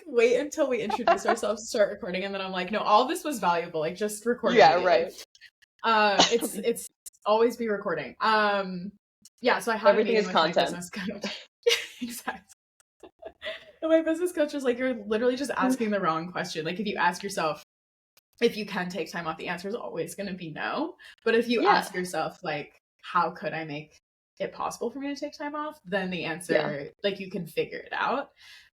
wait until we introduce ourselves, start recording, and then I'm like, no, all this was valuable. Like, just record Yeah, immediately. right. It's always be recording. Yeah, so I had Everything a is meeting with my content. business coach. Exactly. And my business coach was like, you're literally just asking the wrong question. Like, if you ask yourself if you can take time off, the answer is always going to be no. But if you Yeah. ask yourself, like, how could I make it possible for me to take time off? Then the Yeah. answer, like, you can figure it out.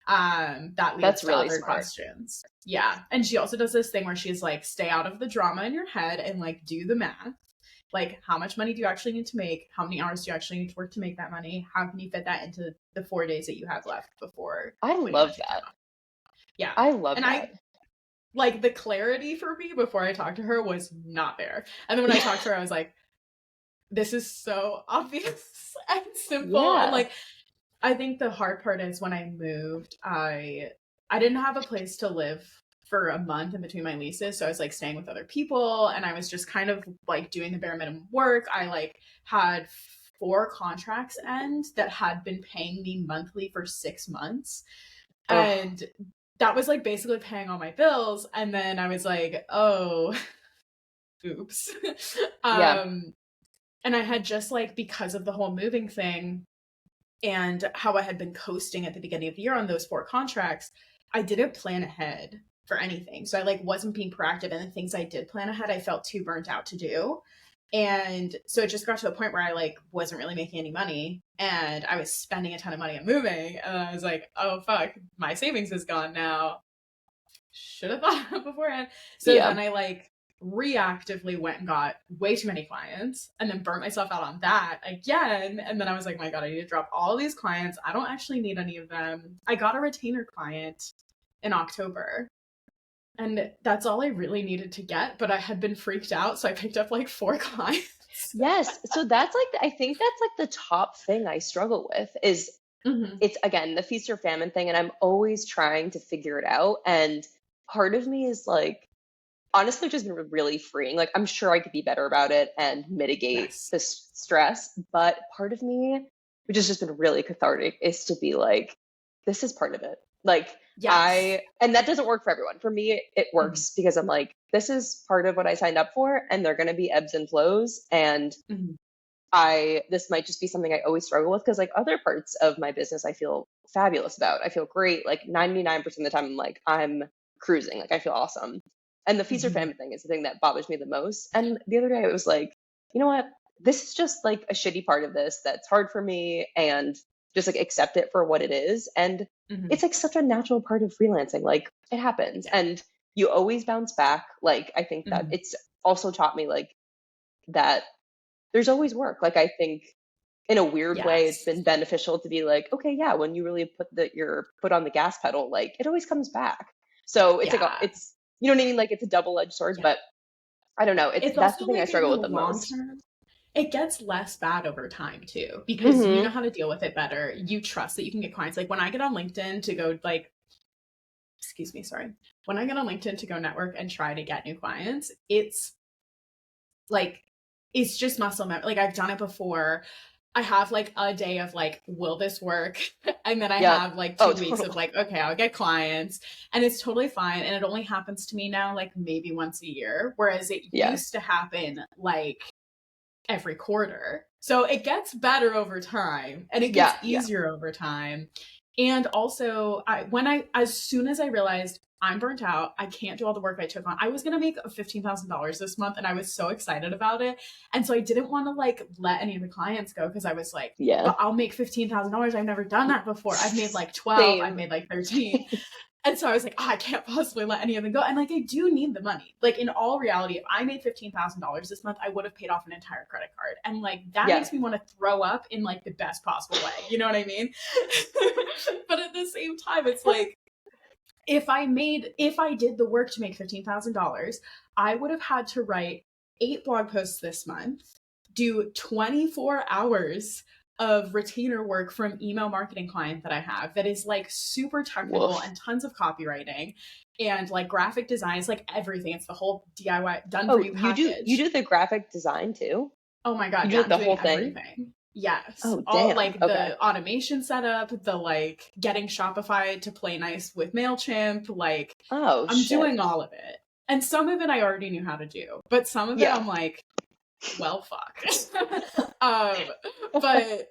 That leads That's to really other smart. questions. Yeah. And she also does this thing where she's like, stay out of the drama in your head and like do the math. Like, how much money do you actually need to make? How many hours do you actually need to work to make that money? How can you fit that into the 4 days that you have left before I when you want love to take time that. off? Yeah. I love And that. like, the clarity for me before I talked to her was not there. And then when I talked to her, I was like, this is so obvious and simple. And Yeah. like, I think the hard part is when I moved, I didn't have a place to live for a month in between my leases. So I was like staying with other people and I was just kind of like doing the bare minimum work. I like had 4 contracts end that had been paying me monthly for 6 months. Ugh. And that was like basically paying all my bills. And then I was like, oh, oops. Yeah. And I had just like, because of the whole moving thing and how I had been coasting at the beginning of the year on those 4 contracts, I didn't plan ahead for anything. So I like wasn't being proactive, and the things I did plan ahead, I felt too burnt out to do. And so it just got to a point where I like wasn't really making any money and I was spending a ton of money on moving. And I was like, oh fuck, my savings is gone now. Should have thought of it beforehand. So Yeah. then I like reactively went and got way too many clients and then burnt myself out on that again. And then I was like, my God, I need to drop all these clients. I don't actually need any of them. I got a retainer client in October. And that's all I really needed to get, but I had been freaked out, so I picked up like 4 clients. Yes. So that's like, I think that's like the top thing I struggle with is Mm-hmm. it's again the feast or famine thing. And I'm always trying to figure it out. And part of me is like, honestly, just been really freeing. Like, I'm sure I could be better about it and mitigate Yes. the stress. But part of me, which has just been really cathartic, is to be like, this is part of it. Like, Yes. and that doesn't work for everyone. For me, it Mm-hmm. works because I'm like, this is part of what I signed up for, and they're going to be ebbs and flows. And Mm-hmm. this might just be something I always struggle with because like other parts of my business, I feel fabulous about. I feel great. Like 99% of the time, I'm like, I'm cruising. Like, I feel awesome. And the feast or Mm-hmm. famine thing is the thing that bothers me the most. And the other day it was like, you know what? This is just like a shitty part of this that's hard for me, and just like accept it for what it is. And Mm-hmm. it's like such a natural part of freelancing. Like, it happens. Yeah. And you always bounce back. Like, I think that Mm-hmm. it's also taught me like that there's always work. Like, I think in a weird way, it's Yes. been beneficial to be like, okay, yeah, when you really put your foot on the gas pedal, like it always comes back. So it's like Yeah. it's, you know what I mean? Like, it's a double-edged sword, Yeah. but I don't know. It's That's also the thing I like in struggle the with the long most. term, it gets less bad over time too, because you know Hmm. how to deal with it better. You trust that you can get clients. Like when I get on LinkedIn to go like, excuse me, sorry. When I get on LinkedIn to go network and try to get new clients, it's like, it's just muscle memory. Like I've done it before. I have like a day of like, will this work? And then I Yeah. have like Oh, 2 weeks of totally. like, okay, I'll get clients. And it's totally fine. And it only happens to me now like maybe once a year. Whereas it Yeah. used to happen like every quarter. So it gets better over time and it gets Yeah. easier over time. And also, as soon as I realized I'm burnt out, I can't do all the work I took on. I was going to make $15,000 this month and I was so excited about it. And so I didn't want to like let any of the clients go because I was like, Yeah. but I'll make $15,000. I've never done that before. I've made like 12, I've Same. made like 13. And so I was like, oh, I can't possibly let any of them go. And like, I do need the money. Like in all reality, if I made $15,000 this month, I would have paid off an entire credit card. And like, that Yeah. makes me want to throw up in like the best possible way. You know what I mean? But at the same time, it's like, if I did the work to make $15,000, I would have had to write 8 blog posts this month, do 24 hours of retainer work from email marketing client that I have that is like super technical Woof. and tons of copywriting and like graphic designs, like everything. It's the whole DIY done for Oh, you you package. do the graphic design too? Oh my God, You do yeah, like I'm the doing whole thing? everything. Yes. Oh, All damn. like Okay. the automation setup, the like getting Shopify to play nice with MailChimp, like Oh, I'm shit. doing all of it. And some of it I already knew how to do, but some of it Yeah. I'm like, well, fuck. um, but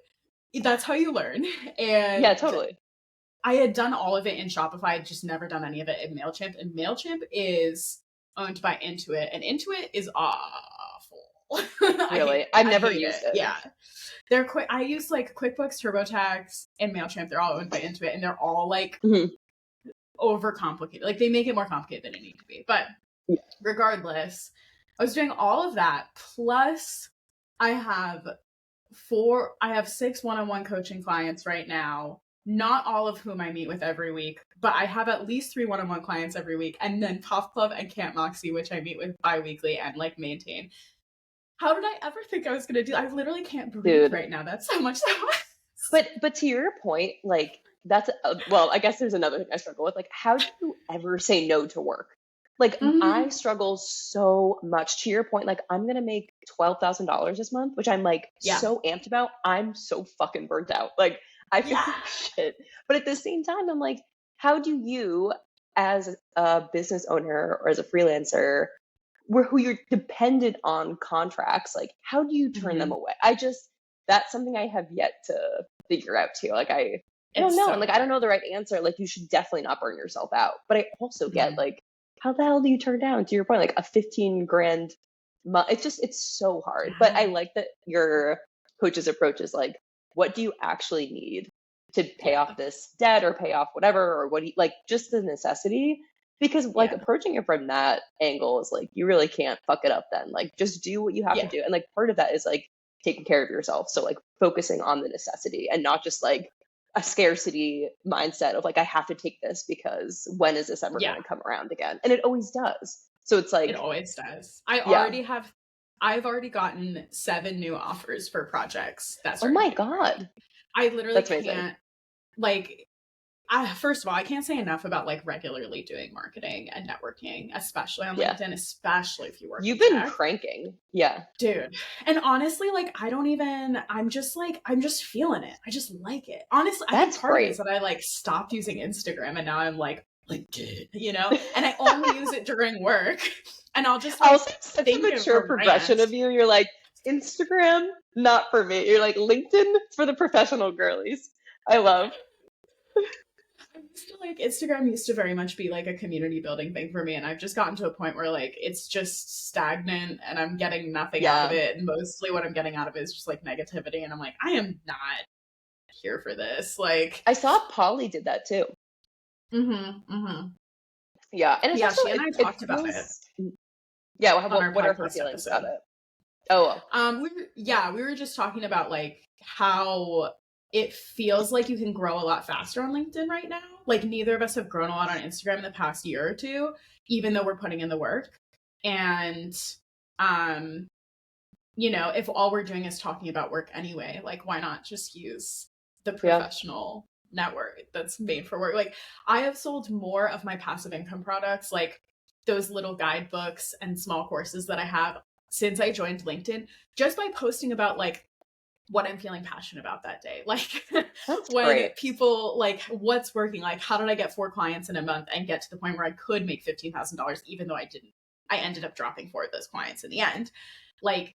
that's how you learn. Yeah, And totally. I had done all of it in Shopify, I'd just never done any of it in MailChimp. And MailChimp is owned by Intuit, and Intuit is awful. Really. I've I never hate used it. it. Yeah. They're quick. I use like QuickBooks, TurboTax, and MailChimp. They're all owned by Intuit, and they're all like Mhm. overcomplicated. Like they make it more complicated than it needs to be. But Yeah. regardless, I was doing all of that. Plus, I have I have 6 one-on-one coaching clients right now. Not all of whom I meet with every week, but I have at least 3 one-on-one clients every week. And then Puff Club and Camp Moxie, which I meet with bi-weekly and like maintain. How did I ever think I was going to do? I literally can't breathe Dude. right now. That's how much that was. But to your point, like that's well, I guess there's another thing I struggle with. Like, how do you ever say no to work? Like, I Mm-hmm. struggle so much. To your point, like I'm gonna make $12,000 this month, which I'm like Yeah. so amped about. I'm so fucking burnt out. Like I feel Yeah. like shit. But at the same time, I'm like, how do you, as a business owner or as a freelancer, who you're dependent on contracts, like how do you turn them Mm-hmm. away? That's something I have yet to figure out too. Like I don't It's know. And so like I don't hard. know the right answer. Like you should definitely not burn yourself out. But I also get Mm-hmm. like, how the hell do you turn down, to your point, like a 15 grand month? It's so hard. But I Yeah. like that your coach's approach is like, what do you actually need to pay Yeah. off this debt or pay off whatever, or what do you like, just the necessity? Because like Yeah. approaching it from that angle is like, you really can't fuck it up then. Like just do what you have to Yeah. do. And like part of that is like taking care of yourself. So like focusing on the necessity and not just like a scarcity mindset of like, I have to take this because when is this ever going Yeah. to come around again? And it always does. So it's It like, always does. yeah. I've already gotten 7 new offers for projects that Oh start in my January. God. I literally That's amazing. can't, like, first of all, I can't say enough about like regularly doing marketing and networking, especially on Yeah. LinkedIn, especially if you work in You've been tech. cranking. Yeah. Dude. And honestly, like, I'm just like, I'm just feeling it. I just like it. Honestly, I think That's part of it is great. that I like stopped using Instagram and now I'm like, LinkedIn, and I only use it during work and I'll just like Also, such a think of a mature progression rant. of you. You're like, Instagram, not for me. You're like, LinkedIn for the professional girlies. I love. I used to like Instagram used to very much be like a community building thing for me, and I've just gotten to a point where like it's just stagnant and I'm getting nothing out of Yeah. it. And mostly what I'm getting out of it is just like negativity, and I'm like, I am not here for this. Like, I saw Polly did that too. mm-hmm. Yeah. And it's Yeah, also, she and I it talked about it feels, yeah. on our What are her podcast feelings about episode. it? Oh, well. We were just talking about like how it feels like you can grow a lot faster on LinkedIn right now. Like neither of us have grown a lot on Instagram in the past year or two, even though we're putting in the work. And um, if all we're doing is talking about work anyway, like why not just use the Yeah. professional network that's made for work? Like I have sold more of my passive income products, like those little guidebooks and small courses that I have since I joined LinkedIn, just by posting about like what I'm feeling passionate about that day. Like That's when great. people like what's working, like how did I get 4 clients in a month and get to the point where I could make $15,000 even though I didn't. I ended up dropping 4 of those clients in the end. Like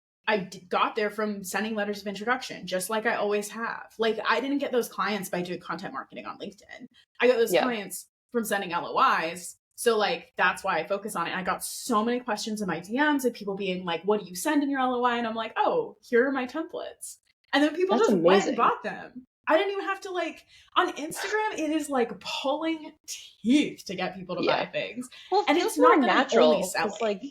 got there from sending letters of introduction, just like I always have. Like I didn't get those clients by doing content marketing on LinkedIn. I got those Yeah. clients from sending LOIs. So like that's why I focus on it. I got so many questions in my DMs of people being like, "What do you send in your LOI?" And I'm like, "Oh, here are my templates." And then people That's just went and amazing. bought them. I didn't even have to like on Instagram. It is like pulling teeth to get people to buy Yeah. things, Well, it and feels it's more not that I'm only natural because, like, selling.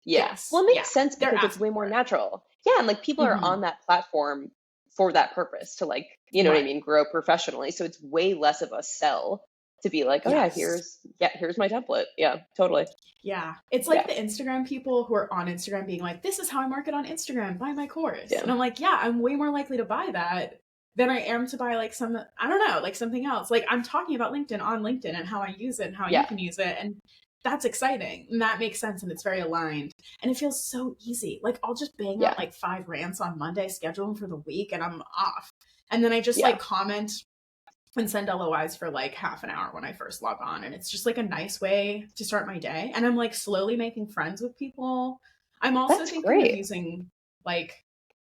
yeah. Well, Yes, it yeah, makes sense they're because it's way asking more for it. natural. Yeah. And like people are on Mm-hmm. that platform for that purpose to, like, you know what I Right. mean, grow professionally. So it's way less of a sell to be like, oh, Yes. yeah, here's my template. Yeah, totally. Yeah. It's like Yeah. the Instagram people who are on Instagram being like, this is how I market on Instagram, buy my course. Yeah. And I'm like, yeah, I'm way more likely to buy that than I am to buy like I don't know, like something else. Like I'm talking about LinkedIn on LinkedIn and how I use it and how you Yeah. can use it. And that's exciting. And that makes sense. And it's very aligned. And it feels so easy. Like I'll just bang out Yeah. like 5 rants on Monday, schedule them for the week, and I'm off. And then I just Yeah. like comment and send LOIs for like half an hour when I first log on. And it's just like a nice way to start my day. And I'm like slowly making friends with people. I'm also That's thinking of great. using like,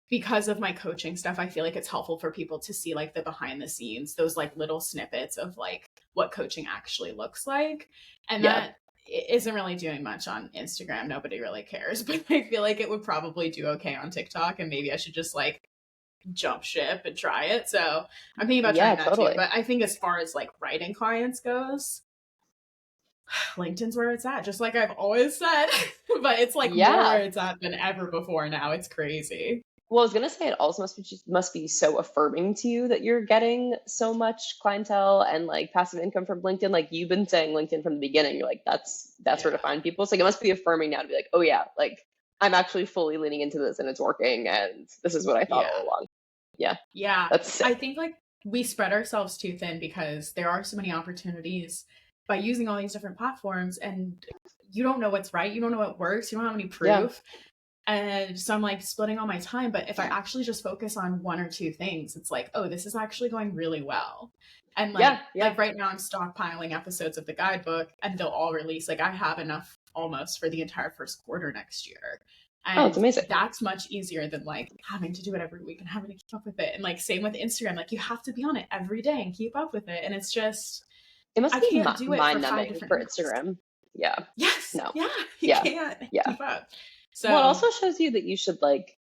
because of my coaching stuff, I feel like it's helpful for people to see like the behind the scenes, those like little snippets of like what coaching actually looks like. And Yeah. that isn't really doing much on Instagram. Nobody really cares, but I feel like it would probably do okay on TikTok, and maybe I should just like jump ship and try it. So I'm thinking about Yeah, trying that too. totally. But I think as far as like writing clients goes, LinkedIn's where it's at, just like I've always said. But it's like more Yeah. where it's at than ever before now. It's crazy. Well, I was gonna say it also must be so affirming to you that you're getting so much clientele and like passive income from LinkedIn. Like you've been saying LinkedIn from the beginning. You're like, that's where to Yeah. find people. So like, it must be affirming now to be like, oh yeah, like I'm actually fully leaning into this and it's working and this is what I thought Yeah. all along. Yeah, Yeah. that's I sick. think like we spread ourselves too thin because there are so many opportunities by using all these different platforms, and you don't know what's right. You don't know what works. You don't have any Yeah, proof. And so I'm like splitting all my time. But if I actually just focus on one or two things, it's like, oh, this is actually going really well. And yeah, yeah. like right now I'm stockpiling episodes of the guidebook, and they'll all release. Like I have enough almost for the entire first quarter next year. Oh, it's And amazing. that's much easier than like having to do it every week and having to keep up with it. And like same with Instagram, like you have to be on it every day and keep up with it. And it's just, It must I be can't do it for mind 5 numbing different for angles. Instagram. Yeah, Yes. no, Yeah. You yeah, can't yeah. keep up. Well, it So also shows you that you should like,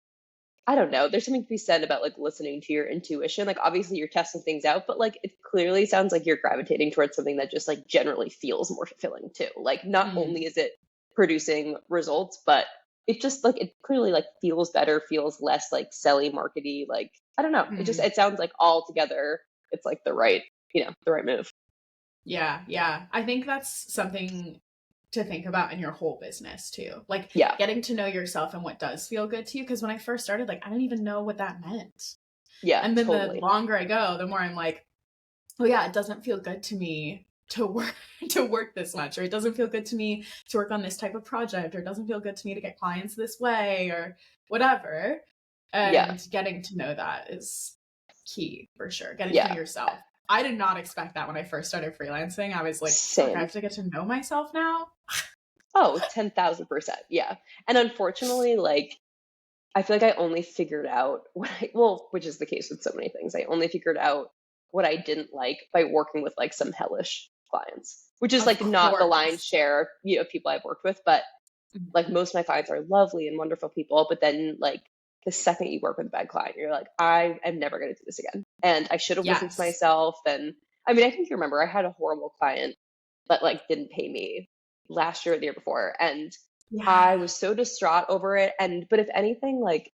I don't know. There's something to be said about like listening to your intuition. Like obviously you're testing things out, but like it clearly sounds like you're gravitating towards something that just like generally feels more fulfilling too. Like not only mm, is it producing results, but it just like it clearly like feels better, feels less like selly markety. Like I don't know. mm. It sounds like all together it's like the right, the right move. Yeah, yeah. I think that's something to think about in your whole business too. Like Yeah. getting to know yourself and what does feel good to you. Because when I first started, like I didn't even know what that meant. Yeah, And then the totally. longer I go, the more I'm like, oh yeah, it doesn't feel good to me to work to work this much, or it doesn't feel good to me to work on this type of project, or it doesn't feel good to me to get clients this way, or whatever. Yeah. And getting to know that is key for sure. Getting to know Yeah. yourself. I did not expect that when I first started freelancing. I was like, fuck, I Same. have to get to know myself now. Oh, 10,000%. Yeah. And unfortunately, like I feel like I only figured out which is the case with so many things. I only figured out what I didn't like by working with like some hellish clients, which is Of like not the lion's course. share, of people I've worked with, but like Mhm. most of my clients are lovely and wonderful people. But then like the second you work with a bad client, you're like, I am never going to do this again. And I should have listened to Yes. myself. And I mean, I think you remember I had a horrible client that like didn't pay me last year or the year before. And I Yeah. was so distraught over it. But if anything, like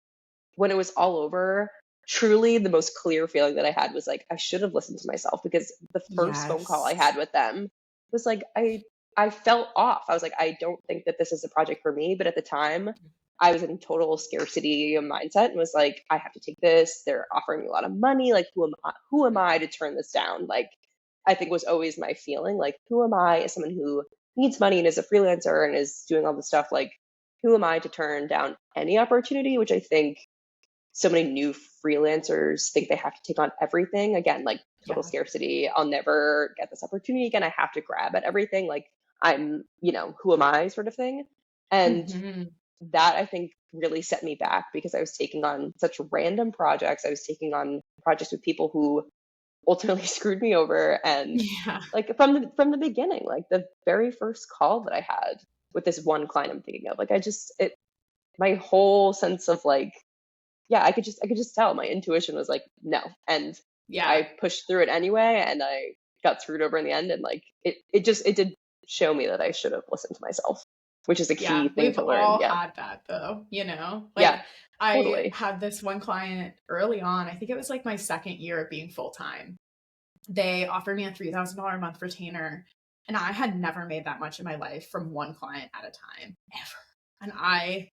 when it was all over, truly the most clear feeling that I had was like I should have listened to myself, because the first phone call I Yes. had with them was like I felt off. I was like, I don't think that this is a project for me. But at the time, I was in total scarcity mindset and was like, I have to take this. They're offering me a lot of money. Like, who am I to turn this down? Like, I think was always my feeling. Like, who am I as someone who needs money and is a freelancer and is doing all this stuff? Like, who am I to turn down any opportunity? Which I think so many new freelancers think they have to take on everything. Again, like total Yeah. scarcity. I'll never get this opportunity again. I have to grab at everything. Like I'm, who am I sort of thing. And Hmm. that I think really set me back, because I was taking on such random projects. I was taking on projects with people who ultimately screwed me over. And Yeah. like from the beginning, like the very first call that I had with this one client I'm thinking of, like my whole sense of like, yeah, I could just tell my intuition was like, no. And Yeah. I pushed through it anyway, and I got screwed over in the end. And like it did show me that I should have listened to myself, which is a key Yeah, thing we've to learn. all Yeah. had that though, you know? Yeah, Like I totally. had this one client early on, I think it was like my second year of being full time. They offered me a $3,000 a month retainer, and I had never made that much in my life from one client at a time, ever. And I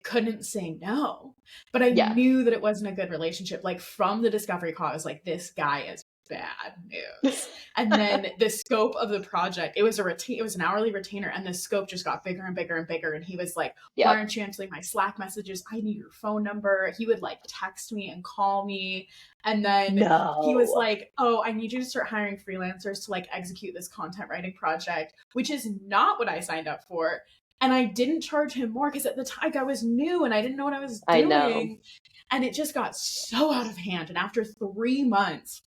couldn't say no, but I Yeah. knew that it wasn't a good relationship. Like from the discovery call, I was like, this guy is bad news. And then the scope of the project, it was an hourly retainer, and the scope just got bigger and bigger and bigger. And he was like, why Yep. aren't you answering my Slack messages? I need your phone number. He would like text me and call me. And then he was No. like, oh, I need you to start hiring freelancers to like execute this content writing project, which is not what I signed up for. And I didn't charge him more because at the time I was new and I didn't know what I was I know. doing. And it just got so out of hand. And after 3 months,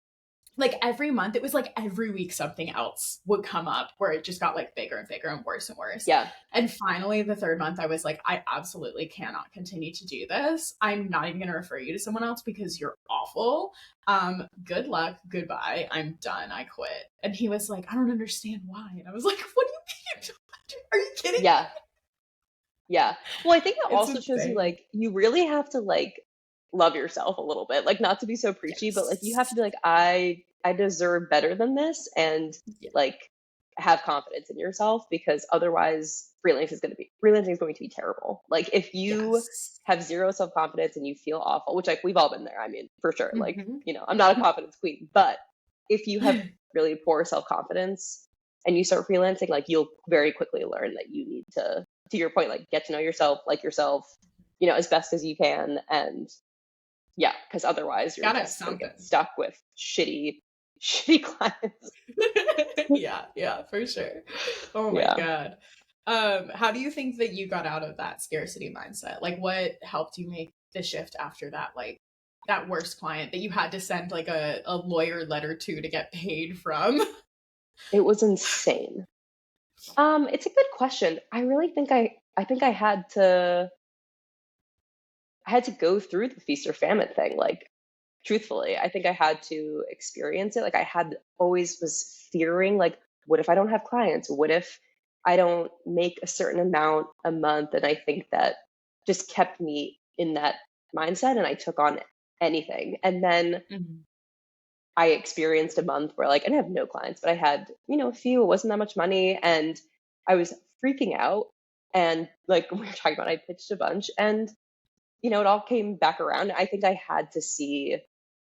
like every month, it was like every week something else would come up where it just got like bigger and bigger and worse and worse. Yeah. And finally, the third month, I was like, I absolutely cannot continue to do this. I'm not even going to refer you to someone else because you're awful. Good luck. Goodbye. I'm done. I quit. And he was like, I don't understand why. And I was like, what do you mean? Are you kidding? Yeah. Yeah. Well, I think it It's also shows you insane. like you really have to like love yourself a little bit. Like not to be so preachy, but like you have to Yes. be like, I deserve better than this, and Yeah. like have confidence in yourself, because otherwise freelancing is going to be terrible. Like if you Yes. have zero self-confidence and you feel awful, which like we've all been there, I mean, for sure. Like, Mm-hmm. I'm not a confidence queen, but if you have really poor self-confidence and you start freelancing, like you'll very quickly learn that you need to your point, like get to know yourself, like yourself, as best as you can. And yeah, because otherwise you're Gotta have just going to something. get stuck with shitty clients. Yeah, for sure. Oh my Yeah. God. How do you think that you got out of that scarcity mindset? Like what helped you make the shift after that, like that worst client that you had to send like a lawyer letter to get paid from? It was insane. It's a good question. I really think I think I had to go through the feast or famine thing. Like, truthfully, I think I had to experience it. Like, I had always was fearing, like, what if I don't have clients? What if I don't make a certain amount a month? And I think that just kept me in that mindset, and I took on anything. And then Mhm. I experienced a month where like I didn't have no clients, but I had, a few, it wasn't that much money, and I was freaking out. And like we were talking about, I pitched a bunch, and it all came back around. I think I had to see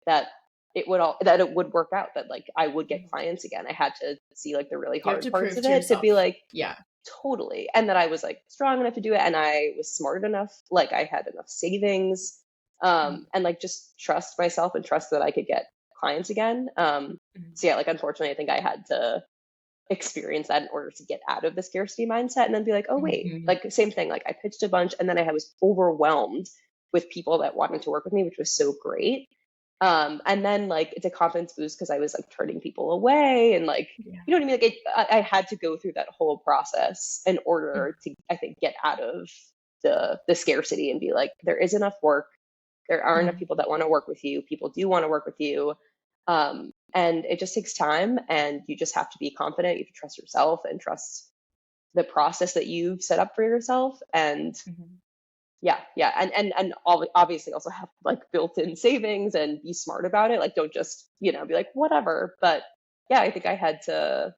that it would work out, that like I would get clients again. I had to see like the really You have hard to parts prove of to it to be yourself. like, Yeah. totally. And that I was like strong enough to do it, and I was smart enough, like I had enough savings, Mhm. and like just trust myself and trust that I could get clients again. Mhm. So yeah, like unfortunately I think I had to experience that in order to get out of the scarcity mindset, and then be like, oh wait, Mhm. like same thing, like I pitched a bunch, and then I was overwhelmed with people that wanted to work with me, which was so great. And then like it's a confidence boost because I was like turning people away, and like, Yeah. you know what I mean? Like I had to go through that whole process in Mhm. order to, I think, get out of the scarcity and be like, there is enough work. There are enough Mhm. people that want to work with you. People do want to work with you. And it just takes time, and you just have to be confident. You have to trust yourself and trust the process that you've set up for yourself. And Mhm. yeah, yeah. And obviously also have like built-in savings and be smart about it. Like don't just, be like, whatever. But yeah, I think I had to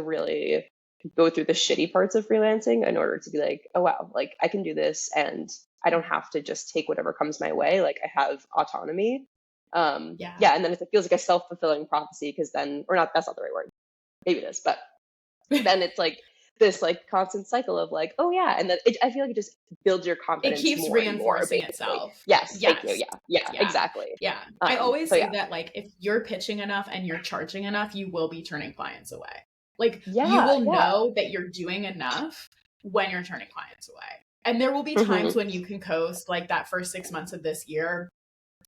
really go through the shitty parts of freelancing in order to be like, oh wow, like I can do this, and I don't have to just take whatever comes my way. Like I have autonomy. Yeah. Yeah, and then it feels like a self-fulfilling prophecy, because then, or not, that's not the right word. Maybe it is, but then it's like this like constant cycle of like, oh yeah, and then I feel like it just builds your It confidence keeps more and more, reinforcing basically. itself. Yes, thank you. Yes. Yeah, yeah, Yeah. exactly. Yeah. I always So say yeah, that like if you're pitching enough and you're charging enough, you will be turning clients away. Like you yeah, will yeah. know that you're doing enough when you're turning clients away. And there will be times when you can coast, like that first 6 months of this year.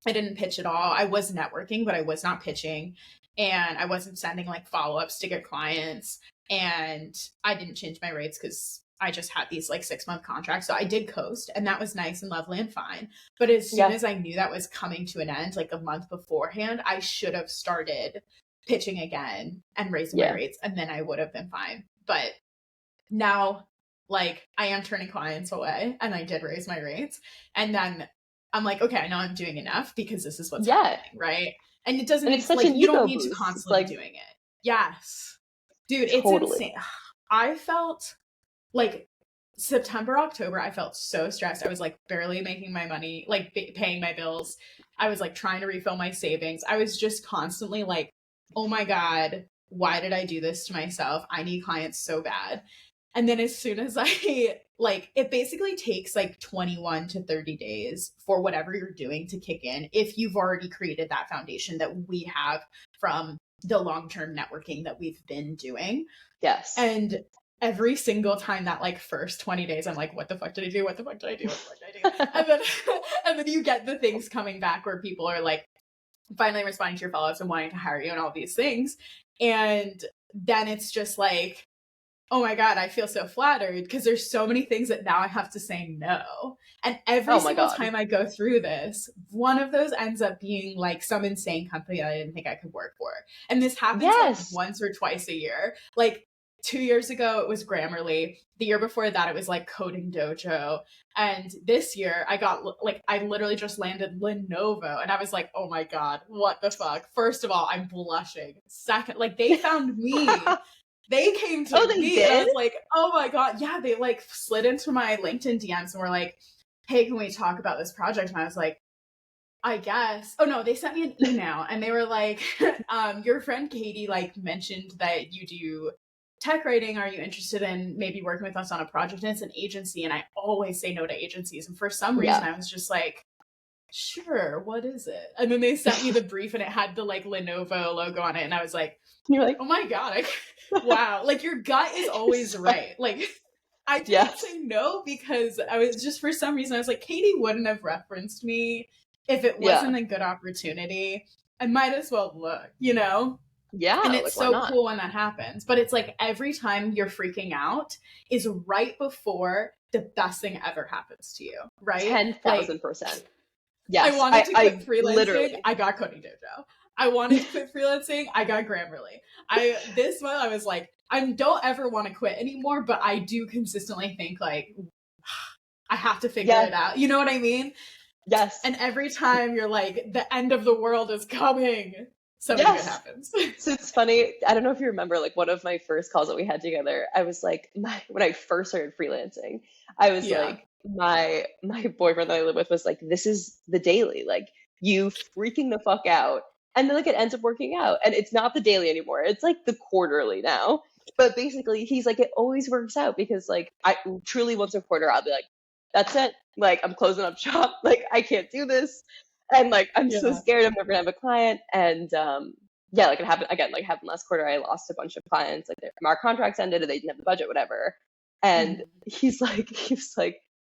I didn't pitch at all. I was networking, but I was not pitching. And I wasn't sending like follow ups to get clients. And I didn't change my rates because I just had these like 6 month contracts. So I did coast, and that was nice and lovely and fine. But as soon Yeah, as I knew that was coming to an end, like a month beforehand, I should have started pitching again and raising my yeah, rates, and then I would have been fine. But now, like, I am turning clients away, and I did raise my rates. And then I'm like, okay, I know I'm doing enough because this is what's yeah. happening, right? And it doesn't And it's need to, such like, an you don't ego need to boost. It's constantly be like, doing it. Yes. Dude, it's totally. insane. I felt like September, October, I felt so stressed. I was like barely making my money, like paying my bills. I was like trying to refill my savings. I was just constantly like, oh my God, why did I do this to myself? I need clients so bad. And then as soon as I like, it basically takes like 21 to 30 days for whatever you're doing to kick in if you've already created that foundation that we have from the long-term networking that we've been doing. Yes. And every single time that like first 20 days, I'm like, what the fuck did I do? What the fuck did I do? What the fuck did I do? And then and then you get the things coming back where people are like finally responding to your follow-ups and wanting to hire you and all these things. And then it's just like, oh my God, I feel so flattered because there's so many things that now I have to say no. And every Oh my single God. time I go through this, one of those ends up being like some insane company that I didn't think I could work for. And this happens like Yes. once or twice a year. Like 2 years ago, it was Grammarly. The year before that, it was like Coding Dojo. And this year, I got like, I literally just landed Lenovo. And I was like, oh my God, what the fuck? First of all, I'm blushing. Second, like they found me. They came to Oh, they me and I did? was like, oh my God. Yeah, they like slid into my LinkedIn DMs and were like, hey, can we talk about this project? And I was like, I guess. Oh no, they sent me an email and they were like, your friend Katie like mentioned that you do tech writing. Are you interested in maybe working with us on a project? And it's an agency. And I always say no to agencies. And for some reason, Yeah. I was just like, sure, what is it? And then they sent me the brief and it had the like Lenovo logo on it. And I was like, You're like, oh my God, wow. Like your gut is always right. Like I didn't yes. say no because I was just, for some reason, I was like, Katie wouldn't have referenced me if it Yeah. wasn't a good opportunity. I might as well look, you know? Yeah. And Like, it's why so not? cool when that happens. But it's like every time you're freaking out is right before the best thing ever happens to you, right? Like 10,000%. I Yes. wanted to quit I freelancing. literally, I got Coding Dojo. I wanted to quit freelancing. I got Grammarly. This one I was like, I don't ever want to quit anymore, but I do consistently think like I have to figure yes. it out. You know what I mean? Yes. And every time you're like, the end of the world is coming, something good Yes. happens. So it's funny. I don't know if you remember, like one of my first calls that we had together, I was like, when I first started freelancing, I was Yeah. like, my boyfriend that I live with was like, this is the daily. Like, you freaking the fuck out. And then like it ends up working out. And it's not the daily anymore. It's like the quarterly now. But basically he's like, it always works out because like I truly once a quarter I'll be like, that's it. Like I'm closing up shop. Like I can't do this. And like I'm so Yeah. scared I'm never gonna have a client. And yeah, like it happened again, like happened last quarter. I lost a bunch of clients, like our contracts ended or they didn't have the budget, whatever. And Mhm. he's like,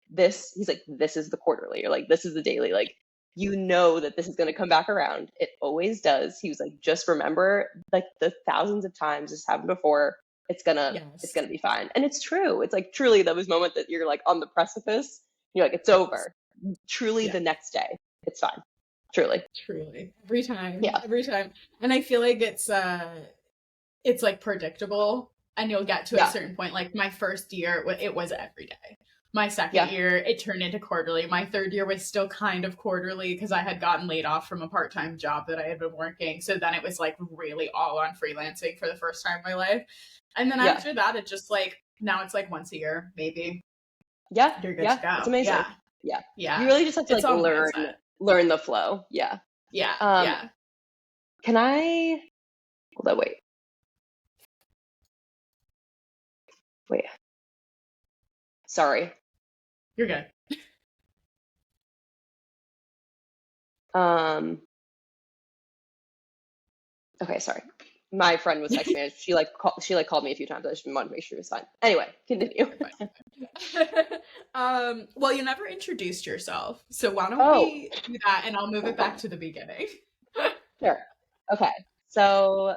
this is the quarterly, or like, this is the daily. Like, you know that this is going to come back around. It always does. He was like, just remember, like the thousands of times this happened before, it's Yes. gonna be fine. And it's true. It's like truly those moment that you're like on the precipice, you're like, it's Yes. over. Truly Yeah. the next day, it's fine. Truly. Truly. Every time. Yeah. Every time. And I feel like it's like predictable and you'll get to a Yeah. certain point. Like my first year, it was every day. My second Yeah. year, it turned into quarterly. My third year was still kind of quarterly because I had gotten laid off from a part-time job that I had been working. So then it was like really all on freelancing for the first time in my life. And then Yeah. after that, it just like, now it's like once a year, maybe Yeah. you're good to Yeah. go. It's amazing. Yeah. Yeah. You Yeah. really just have to It's like all mindset. learn the flow. Yeah. Yeah. Um, Yeah. can I hold on, wait. Sorry. You're good. Um, okay, sorry. My friend was texting me. She like called me a few times. I just wanted to make sure it was fine. Anyway, continue. You're fine. Well, you never introduced yourself. So why don't Oh, we do that and I'll move it back to the beginning. sure. Okay. So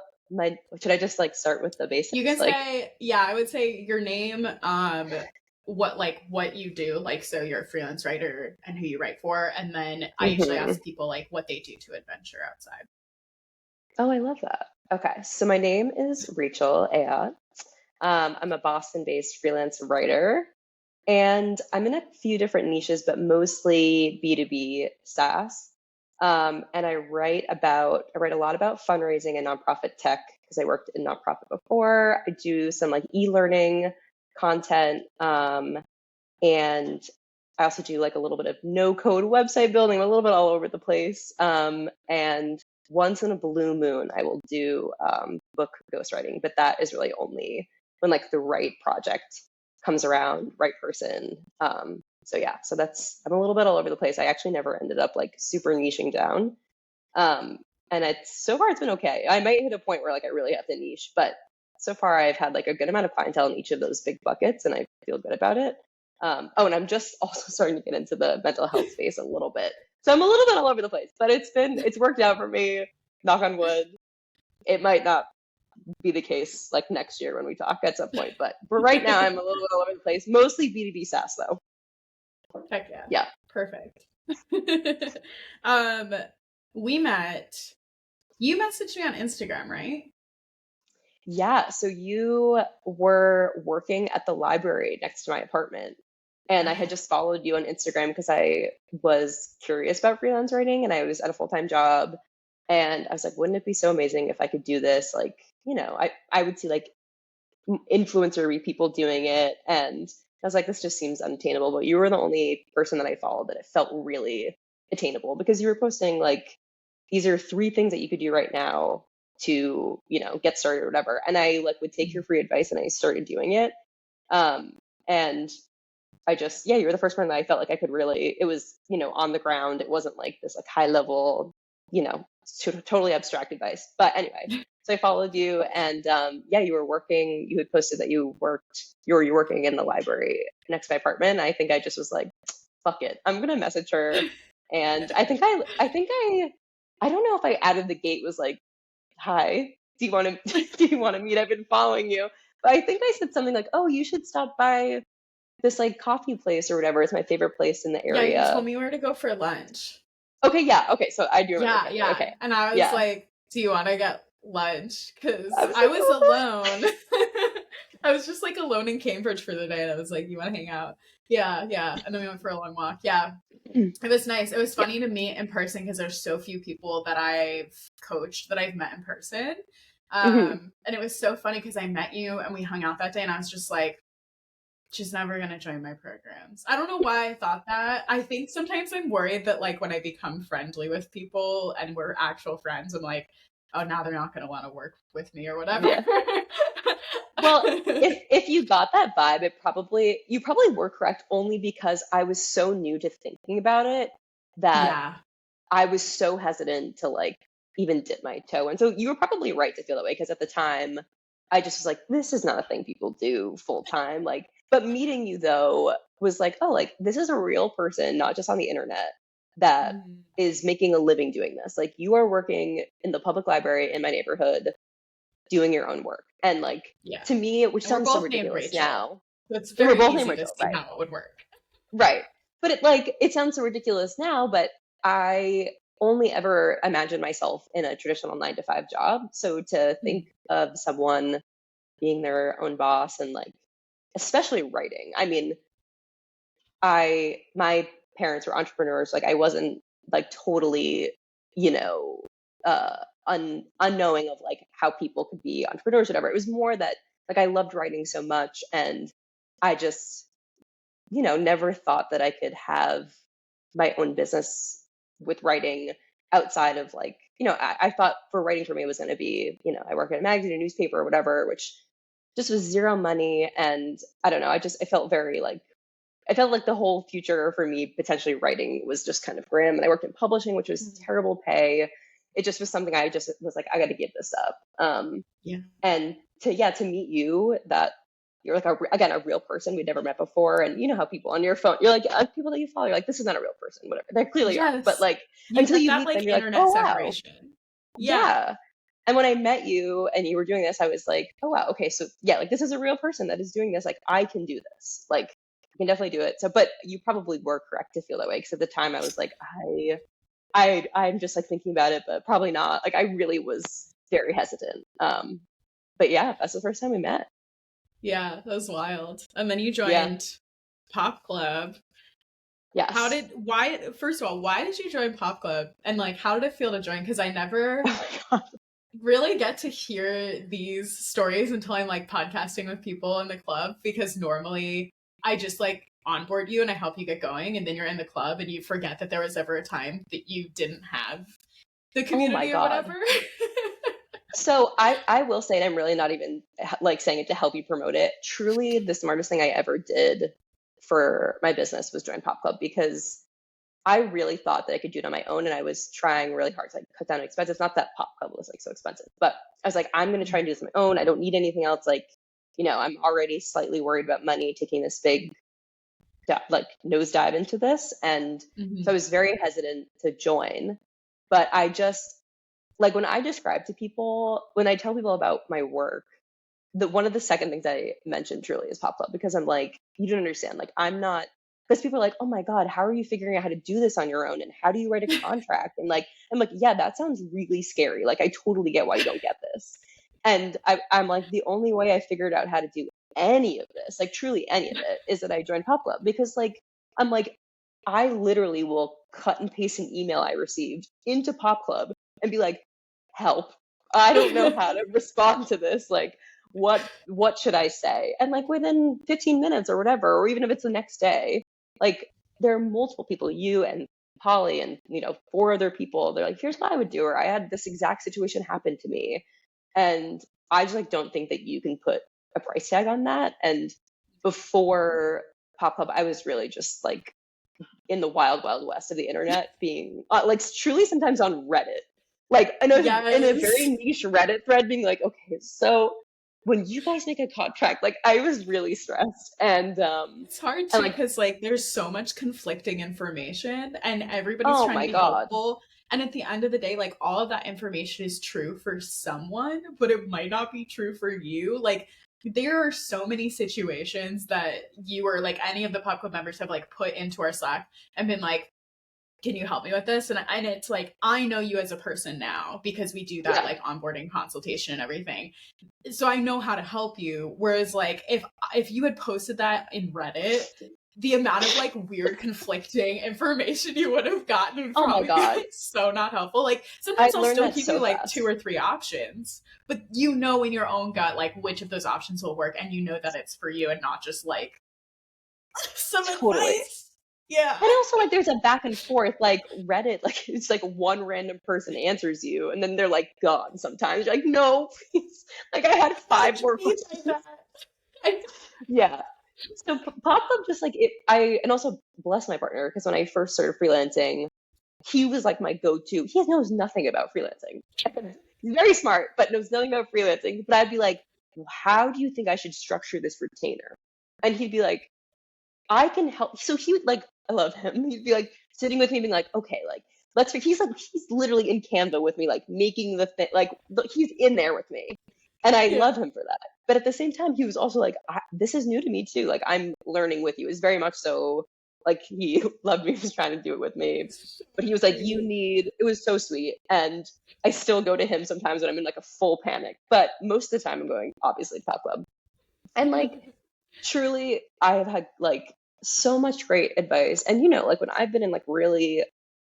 should I just like start with the You basics? can Like, say, yeah, I would say your name, what you do, like so you're a freelance writer and who you write for, and then I usually mhm. ask people like what they do to adventure outside. Oh, I love that. Okay. So my name is Rachel Ayotte. I'm a Boston-based freelance writer. And I'm in a few different niches, but mostly B2B SaaS. And I write a lot about fundraising and nonprofit tech because I worked in nonprofit before. I do some like e-learning content. And I also do like a little bit of no code website building, a little bit all over the place. And once in a blue moon, I will do book ghostwriting, but that is really only when like the right project comes around, right person. So yeah, so I'm a little bit all over the place. I actually never ended up like super niching down. Um, and so far it's been okay. I might hit a point where like I really have to niche, but so far I've had like a good amount of clientele in each of those big buckets, and I feel good about it. Oh, and I'm just also starting to get into the mental health space a little bit. So I'm a little bit all over the place, but it's worked out for me. Knock on wood. It might not be the case like next year when we talk at some point, but for right now I'm a little bit all over the place. Mostly B2B SaaS though. Heck yeah. Yeah. Perfect. We met. You messaged me on Instagram, right? Yeah, so you were working at the library next to my apartment, and I had just followed you on Instagram because I was curious about freelance writing and I was at a full-time job. And I was like, wouldn't it be so amazing if I could do this? Like, I would see like influencer people doing it, and I was like, this just seems unattainable. But you were the only person that I followed that it felt really attainable because you were posting like, these are 3 things that you could do right now to, get started or whatever. And I like would take your free advice and I started doing it. And I just, yeah, you were the first person that I felt like I could really, it was, on the ground. It wasn't like this like high level, totally abstract advice. But anyway, so I followed you, and yeah, you had posted that you were working in the library next to my apartment. I think I just was like, fuck it, I'm gonna message her. And I don't know if I out of the gate was like, hi, do you want to meet? I've been following you. But I think I said something like, oh, you should stop by this like coffee place or whatever. It's my favorite place in the Yeah, you area. told me where to go for lunch. Okay, yeah, okay, so I do remember. Yeah. Okay, And I was yeah. like, do you want to get lunch? Because I was I like, was oh. alone. I was just like alone in Cambridge for the day, and I was like, you want to hang out? Yeah. And then we went for a long walk. Yeah. It was nice. It was Yeah. funny to meet in person because there's so few people that I've coached that I've met in person. And it was so funny because I met you and we hung out that day, and I was just like, she's never going to join my programs. I don't know why I thought that. I think sometimes I'm worried that like when I become friendly with people and we're actual friends, I'm like, oh, now they're not going to want to work with me or whatever. Yeah. Well, if you got that vibe, you probably were correct, only because I was so new to thinking about it that Yeah. I was so hesitant to like even dip my toe. And so you were probably right to feel that way, because at the time I just was like, this is not a thing people do full time. Like, but meeting you though was like, oh, like this is a real person, not just on the internet, that is making a living doing this. Like you are working in the public library in my neighborhood doing your own work. And like, Yeah. to me, which And we're sounds so both named ridiculous Rachel. now. So it's We're very both named easy to Rachel, see right? how it would work. Right. But it sounds so ridiculous now, but I only ever imagined myself in a traditional 9 to 5 job. So to think of someone being their own boss and like, especially writing. I mean, my parents were entrepreneurs. Like I wasn't like totally, you know, unknowing of like how people could be entrepreneurs, whatever. It was more that like I loved writing so much, and I just, never thought that I could have my own business with writing outside of like, I thought for writing for me it was going to be, I work at a magazine, a newspaper, or whatever, which just was zero money. And I don't know, I felt very like, I felt like the whole future for me potentially writing was just kind of grim. And I worked in publishing, which was terrible pay. It just was something I just was like, I got to give this up. And to meet you, that you're like again a real person we'd never met before, and you know how people on your phone, you're like people that you follow, you're like, this is not a real person, whatever. They clearly are, but like You until get you that meet them, like you're like, internet oh wow, separation. yeah. And when I met you and you were doing this, I was like, oh wow, okay, so yeah, like this is a real person that is doing this. Like I can do this. Like I can definitely do it. So, but you probably were correct to feel that way, because at the time I was like, I'm just like thinking about it, but probably not. Like I really was very hesitant. But yeah, that's the first time we met. Yeah, that was wild. And then you Yeah. joined Pop Club. Yes. First of all, why did you join Pop Club? And like, how did it feel to join? Because I never Oh my God. really get to hear these stories until I'm like podcasting with people in the club, because normally I just like onboard you and I help you get going, and then you're in the club and you forget that there was ever a time that you didn't have the Oh my community or God. whatever. So I will say, and I'm really not even like saying it to help you promote it. Truly, the smartest thing I ever did for my business was join Pop Club, because I really thought that I could do it on my own, and I was trying really hard to like cut down on expenses. Not that Pop Club was like so expensive, but I was like, I'm gonna try and do this on my own. I don't need anything else. Like, I'm already slightly worried about money taking this big like nosedive into this, and so I Mhm. was very hesitant to join. But I just like when I describe to people, when I tell people about my work, the one of the second things I mentioned truly is Pop Club, because I'm like, you don't understand. Like, I'm not, because people are like, oh my God, how are you figuring out how to do this on your own? And how do you write a contract? And like, I'm like, yeah, that sounds really scary. Like, I totally get why you don't get this. And I'm like, the only way I figured out how to do any of this, like truly any of it, is that I joined Pop Club, because like, I'm like, I literally will cut and paste an email I received into Pop Club and be like, help. I don't know how to respond to this. Like, what should I say? And like within 15 minutes or whatever, or even if it's the next day, like there are multiple people, you and Polly and four other people. They're like, here's what I would do, or I had this exact situation happen to me. And I just like don't think that you can put a price tag on that. And before Pop Club, I was really just like in the wild, wild west of the internet, being like truly sometimes on Reddit, like in a very Yes. niche Reddit thread, being like, okay, so when you guys make a contract, like I was really stressed, It's hard and too like, because like there's so much conflicting information and everybody's oh trying to my be God, helpful. And at the end of the day, like all of that information is true for someone, but it might not be true for you. Like there are so many situations that you or like any of the pop club members have like put into our Slack and been like, can you help me with this? And it's like, I know you as a person now because we do that yeah, like onboarding consultation and everything. So I know how to help you. Whereas like if you had posted that in Reddit, the amount of like weird conflicting information you would have gotten would oh my probably be God, like so not helpful. Like I sometimes I'll learned still that give you so like two fast. or three options, but you know in your own gut like which of those options will work and you know that it's for you and not just like some Totally. advice. Yeah. And also, like, there's a back and forth, like Reddit, like it's like one random person answers you, and then they're like gone. Sometimes you're like, no, please. Like I had What five do you more mean by questions. that? I, Yeah. So Pop Up just like it, and also bless my partner, because when I first started freelancing, he was like my go-to. He knows nothing about freelancing. He's very smart, but knows nothing about freelancing. But I'd be like, well, how do you think I should structure this retainer? And he'd be like, I can help. So he would like, I love him. He'd be like sitting with me, being like, okay, like he's literally in Canva with me, like making the thing, like he's in there with me, and I yeah. love him for that. But at the same time, he was also like, this is new to me too. Like I'm learning with you. It's very much so. Like he loved me, was trying to do it with me, So but he was like, you sweet. need. It was so sweet, and I still go to him sometimes when I'm in like a full panic. But most of the time, I'm going obviously to Pop Club, and like truly I have had like so much great advice. And like when I've been in like really,